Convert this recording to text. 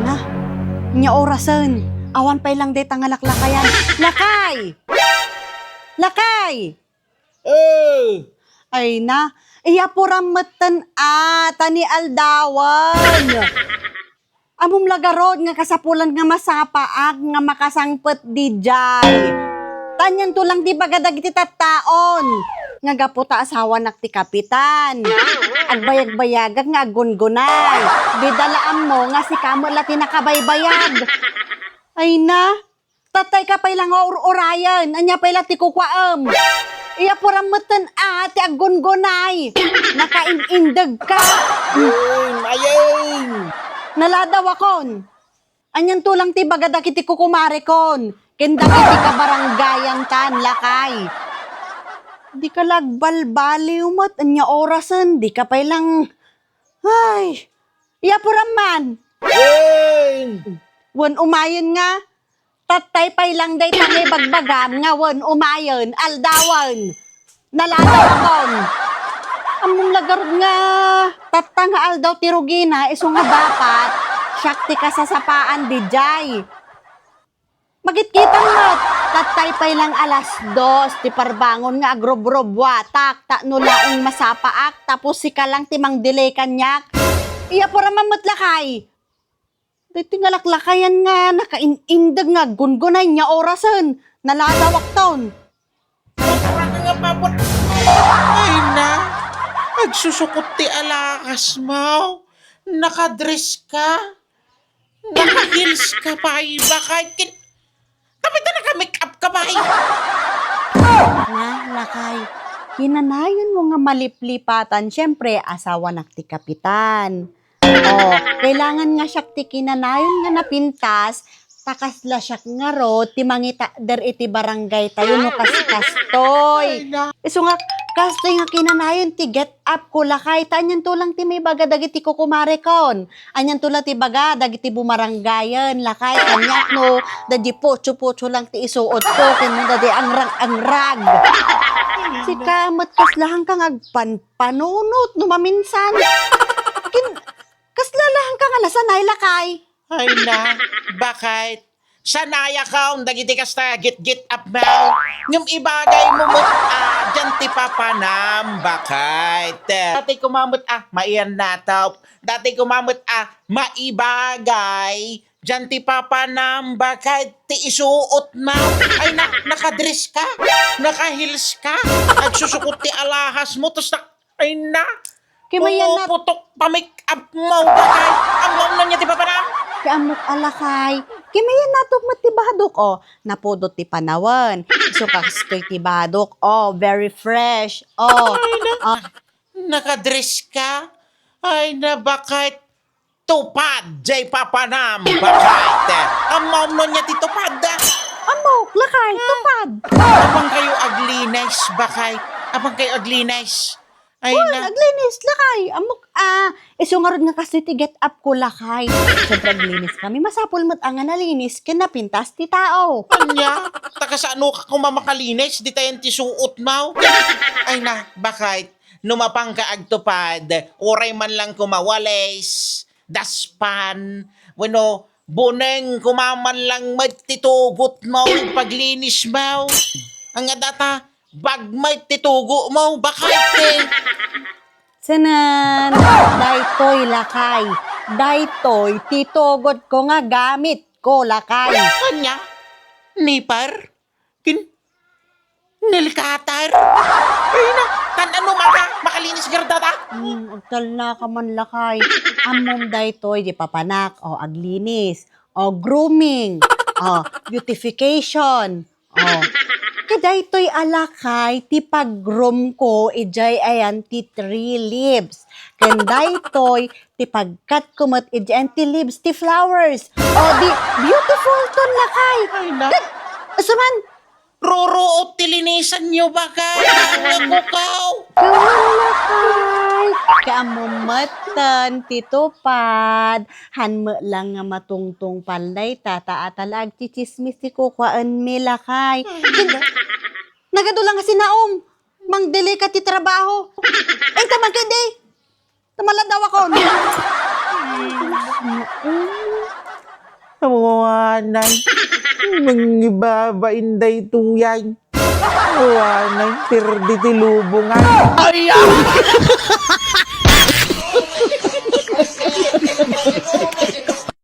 Na, nya orasan. Awan pa'y lang day tangalaklakayan. Lakay! Lakay! Ay na, iya puramatan tani aldawan. Amom lagarod nga kasapulan nga masapaag nga makasangpet di jay. Tanyan to lang di bagadag iti taon. Nga gaputa asawa nak ti kapitan. Agbayag-bayagag nga agungunay. Bidalaan mo nga si kamo lati nakabaybayag. Ay na, tatay ka pa'y lang orayan. Anya pa'y lati kukwaam. Iya puramatan ti agungunay. Nakaindag ka. Ayun! Naladaw akon. Anyan tulang ti bagadak iti kukumare kon. Kendak iti kabaranggayan tan, lakay. Di ka lagbalbali umat. Anya orasan. Di ka pa'y lang. Ay, iya puraman. Wan umayon nga. Tatay pa'y lang day tangi bagbagam nga wan umayon. Aldawan. Naladaw akon. Among lagarod nga tatang aldaw ti Rugina iso nga dapat syakti ka sa sapaan di jay. Magitkitang mat, tatay pa'y lang alas 2 ti parbangon nga agrob-rob watak ta nulaong masapaak tapos si ka lang timang delay kanyak. Iya para mamatlakay. Dito nga laklakayan nga nakaindag nga gungunay niya orasan naladawak taon. Ay na! Nagsusukot ti alakas mo. Nakadress ka. Naka-heels ka pa. Bakit? Kapit na naka-makeup ka ba? Na, lakay. Hinanayon mo nga maliplipatan. Siyempre, asawa na ti kapitan. Kailangan nga siya ti kinanayon nga napintas. Takasla siya nga ro, ti mangita der iti barangay tayo no kastoy. Iso nga, kastoy nga kinanayon ti get up ko lakay. Tanyan to lang ti may baga dagiti kukumare kon. Anyan to lang ti baga dagiti bumaranggayan lakay. Kanyak no, dadi pocho-pocho lang ti isuot ko. Kaya dadi ang rag. Si kamat kaslahan kang agpanpanunot no maminsan. Kaslalahan kang alasanay lakay. Ay na, bakit? Sanaya ka ang dagiti kasta git up mo. Ngam ibagay mo mo dyan ti papanam, bakit? Dati kumamot maiyan natap. Dati kumamot maibagay. Dyan ti papanam, bakit? Ti isuot mo. Ay na, nakadress ka. Naka-heels ka. At susukot ti alahas mo. Tapos ay na. Kimayan na. Putok pa-make up mo, bakit? Ang na niya ti papanam. Kaamot alakay. Kimayan natok matibadok. Napodot ti panawan. So kastoy ti badok. Very fresh. Nakadress ka? Ay na bakit? Tupad, jay papanam, bakit? Amam no niya ti tupad. Amok, lakay, tupad. Abang kayo aglinis, bakit? Abang kayo aglinis. Ay na. Aglinis, lakay. Amok, iso nga rin nga kasi ti get up ko, lakay. Siyempre, aglinis kami. Masapol mo't ang nalinis, kinapintas ti tao. Anya? Taka sa ano ka kumamakalinis? Di tayo ti suot mo? Ay na, bakit? Numapang ka agtupad, oray man lang kumawalis, daspan, bueno, buneng kumaman lang magtitugot mo, paglinis mo. Ang data, bag may titugo mo, bakit Sanan, daytoy lakay. Daytoy, titugod ko nga gamit ko lakay. Kanya? Nipar? Nilkatar? Ay na, ano makalinis gardata? Agtal na ka man lakay. Amom daytoy, di papanak, aglinis, grooming, beautification, kadaytoy alakay, ti pag-groom ko, ijay ayan ti 3 leaves. Kendaytoy, ti pagkat kumot, ijay ti leaves, ti flowers. Di beautiful ton lakay. Ay na. Asuman, Roro, tilinisan nyo ba ka? Nakukaw. lakay. Kaamumatan, titupad. Hanmo lang nga matungtong palday, tataatalag, chichismis, ti kukwaan mi lakay. Nagadulang nga si Naom. Mang dili ka ti trabaho. Ay, tamang kindi. Tamala daw ako. Awanay. Mangibabainday tuyay. Awanay. Perdi ti lubungan.